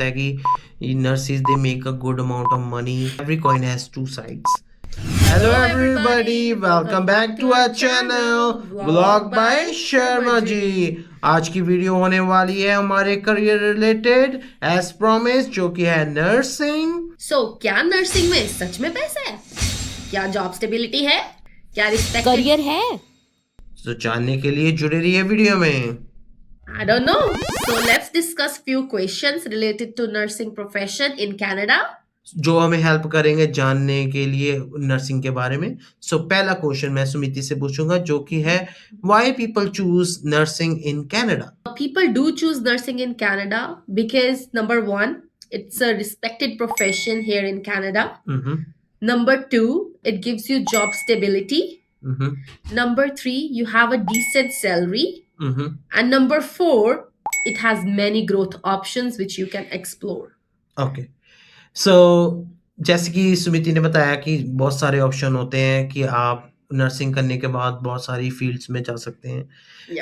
है कि nurses they make a good amount of money. Every coin has two sides. Hello everybody, welcome back to our channel Vlog by Sharma जी। आज की video होने वाली है हमारे करियर रिलेटेड एज प्रॉमिस, जो कि है नर्सिंग। क्या नर्सिंग में सच में पैसा है? क्या जॉब स्टेबिलिटी है? क्या रिस्पेक्ट करियर है? तो जानने के लिए जुड़े रहिए वीडियो में। I don't know. So let's discuss few questions related to nursing profession in Canada. जो हमें हेल्प करेंगे जानने के लिए नर्सिंग के बारे में। पहला क्वेश्चन मैं सुमिति से पूछूंगा, जो कि है why people choose nursing in Canada. People do choose nursing in Canada because number one, it's a respected profession here in Canada. Number two, it gives you job stability. Number three, you have a decent salary. And number four, it has many growth options which you can explore. Okay. जैसे कि सुमिति ने बताया कि बहुत सारे option होते हैं कि आप नर्सिंग करने के बाद बहुत सारी फील्ड्स में जा सकते हैं।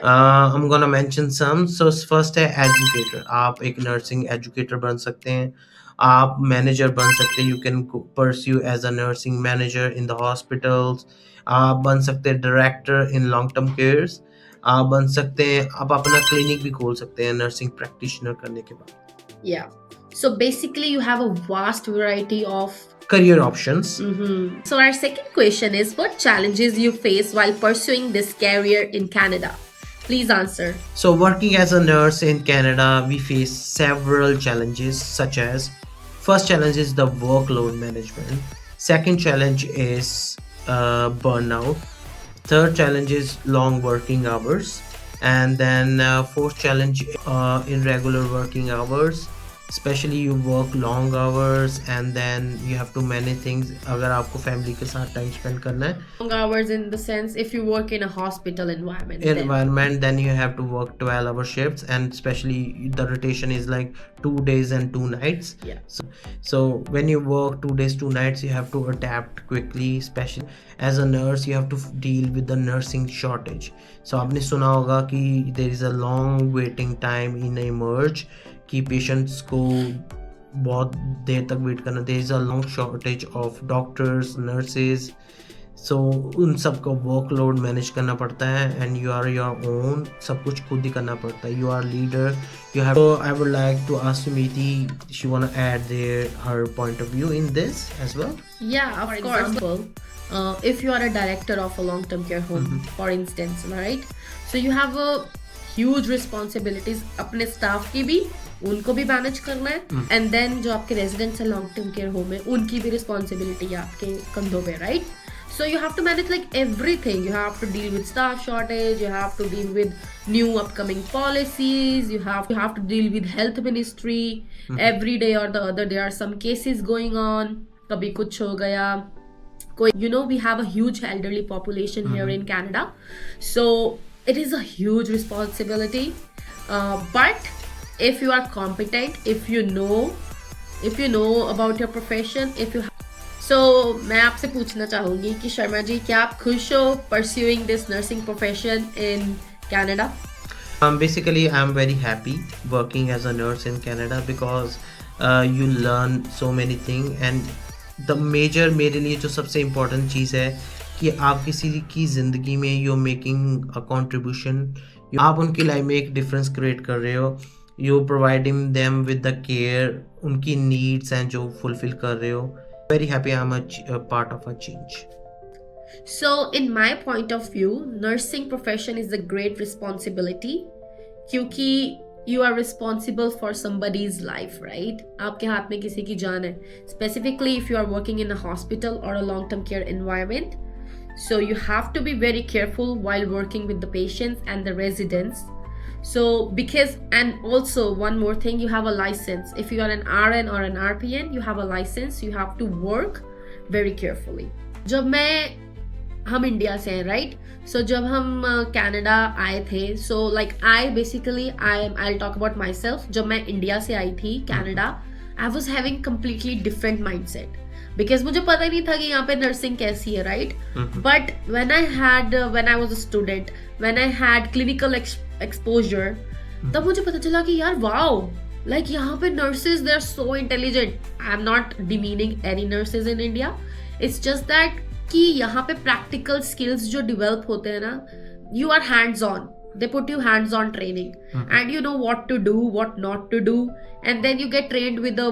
I'm gonna mention some. First है एजुकेटर। आप एक नर्सिंग एजुकेटर बन सकते हैं, आप मैनेजर बन सकते हैं। You can pursue as a nursing manager in the hospitals. आप बन सकते हैं director in long term cares. आप बन सकते हैं, आप अपना क्लिनिक भी खोल सकते हैं नर्सिंग प्रैक्टिशनर करने के बाद। Yeah. So basically you have a vast variety of career options. So our second question is, what challenges you face while pursuing this career in Canada? Please answer. So working as a nurse in Canada, we face several challenges, such as first challenge is the workload management. Second challenge is burnout. Third challenge is long working hours. And then fourth challenge irregular working hours. Especially you work long hours and then you have to manage things अगर आपको family के साथ time spend करना है। Long hours in the sense if you work in a hospital environment. Then you have to work 12-hour shifts, and especially the rotation is like 2 days and 2 nights. Yeah. So when you work 2 days 2 nights, you have to adapt quickly. Especially as a nurse, you have to deal with the nursing shortage. So आपने सुना होगा कि there is a long waiting time in emerge कि patients को बहुत देर तक wait करना। There is a long shortage of doctors, nurses. So उन सब का वर्कलोड मैनेज करना पड़ता है and you are your own, सब कुछ खुद ही करना पड़ता है। You are leader, you have. So I would like to ask Sumiti, she want to add their her point of view in this as well. Yeah, of course. If you are a director of a long-term care home, for instance, right? So you have a huge responsibilities अपने staff की भी, उनको भी manage करना है, and then जो आपके residents है लॉन्ग टर्म केयर होम में, उनकी भी रिस्पॉन्सिबिलिटी है आपके कंधों पे, right? So you have to manage like everything. You have to deal with staff shortage, you have to deal with new upcoming policies, you have to deal with health ministry. Every day और the other there are some cases going on. कभी कुछ हो गया, कोई, you know, we have a huge elderly population here in Canada, so it is a huge responsibility, but if you are competent, if you know about your profession, so मैं आपसे पूछना चाहूंगी कि शर्मा जी, क्या आप खुश हो pursuing this nursing profession in Canada? Basically I'm very happy working as a nurse in Canada because you learn so many things, and the major मेरे लिए जो सबसे इम्पोर्टेंट चीज़ है कि आप किसी की ज़िंदगी में यू मेकिंग अ कॉन्ट्रीब्यूशन, आप उनकी लाइफ में एक डिफरेंस क्रिएट कर रहे हो। You providing them with the care, उनकी नीड्स हैं जो फुलफिल कर रहे हो। Very happy I am a part of a change. So in my point of view, nursing profession is a great responsibility क्योंकि you are responsible for somebody's life, right? आपके हाथ में किसी की जान है. Specifically if you are working in a hospital or a long-term care environment, so you have to be very careful while working with the patients and the residents. So because, and also one more thing, you have a license. If you are an RN or an RPN, you have a license. You have to work very carefully. जब हम India से हैं, right? सो जब हम Canada आए थे, so like I basically I talk about my self. जब मैं इंडिया से आई थी Canada, I was having completely different mind set because मुझे पता ही नहीं था कि यहाँ पे नर्सिंग कैसी है, right? But when I was a student, when I had clinical exposure, तब मुझे पता चला कि यार वाओ, Like यहाँ पे nurses, they're so intelligent. I'm not demeaning any nurses in India. It's just that कि यहाँ पे practical skills जो develop होते हैं ना, you are hands on. They put you hands on training, and you know what to do, what not to do, and then you get trained with a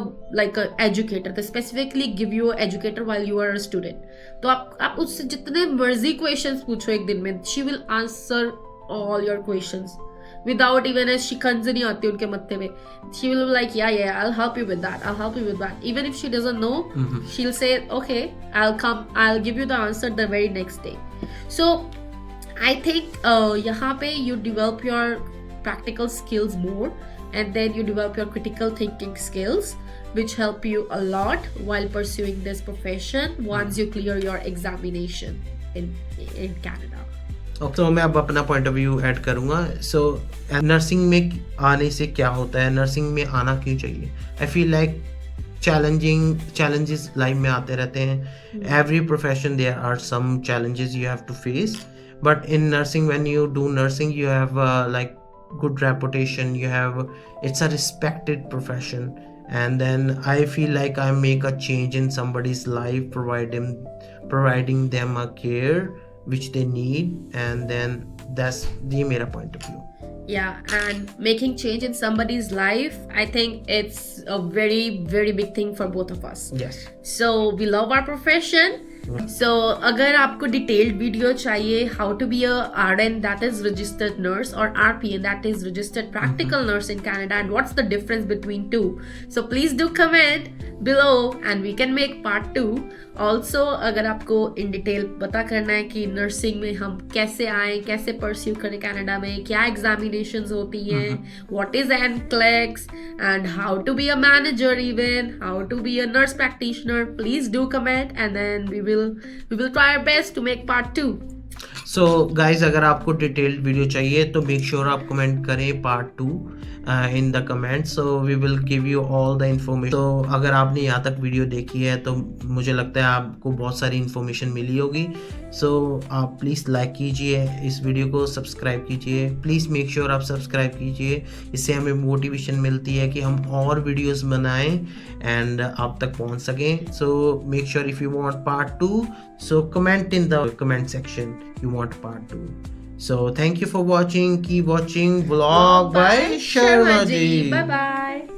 educator. They specifically give you an educator while you are a student. तो आप उससे जितने मर्जी questions पूछो एक दिन में, she will answer all your questions without even a शिकंज नहीं आती उनके मत्थे में. She will be like, yeah, I'll help you with that, I'll help you with that. Even if she doesn't know, she'll say, okay, I'll give you the answer the very next day. So I think यहाँ पे you develop your practical skills more, and then you develop your critical thinking skills, which help you a lot while pursuing this profession once you clear your examination in Canada. तो मैं अब अपना point of view add करूँगा. सो nursing में आने से क्या होता है, नर्सिंग में आना क्यों चाहिए? I feel like challenges life में आते रहते हैं. Every profession there are some challenges you have to face, but in nursing when you do nursing you have like good reputation, it's a respected profession, and then I feel like I make a change in somebody's life, providing them a care which they need, and then that's the मेरा point of view. Yeah, and making change in somebody's life, I think it's a very, very big thing for both of us. Yes. So we love our profession. So अगर आपको detailed video चाहिए how to be a RN, that is registered nurse, or RPN, that is registered practical nurse in Canada, and what's the difference between two, so please do comment below and we can make part 2. Also अगर आपको in detail पता करना है कि nursing में हम कैसे आए, कैसे pursue करें Canada में, क्या examinations होती हैं, what is NCLEX, and how to be a manager, even how to be a nurse practitioner, please do comment, and then we will try our best to make part 2. So guys, अगर आपको detailed video चाहिए तो make sure आप comment करें part 2 in the comment, so we will give you all the information. तो अगर आपने यहाँ तक वीडियो देखी है तो मुझे लगता है आपको बहुत सारी इन्फॉर्मेशन मिली होगी. सो आप प्लीज़ लाइक कीजिए इस वीडियो को, सब्सक्राइब कीजिए, प्लीज़ मेक श्योर आप सब्सक्राइब कीजिए. इससे हमें मोटिवेशन मिलती है कि हम और वीडियोस बनाएं एंड आप तक पहुंच सकें. So make sure if you want part 2, so comment in the comment section you want part 2. So thank you for watching. Keep watching vlog by Sharma ji. Bye bye.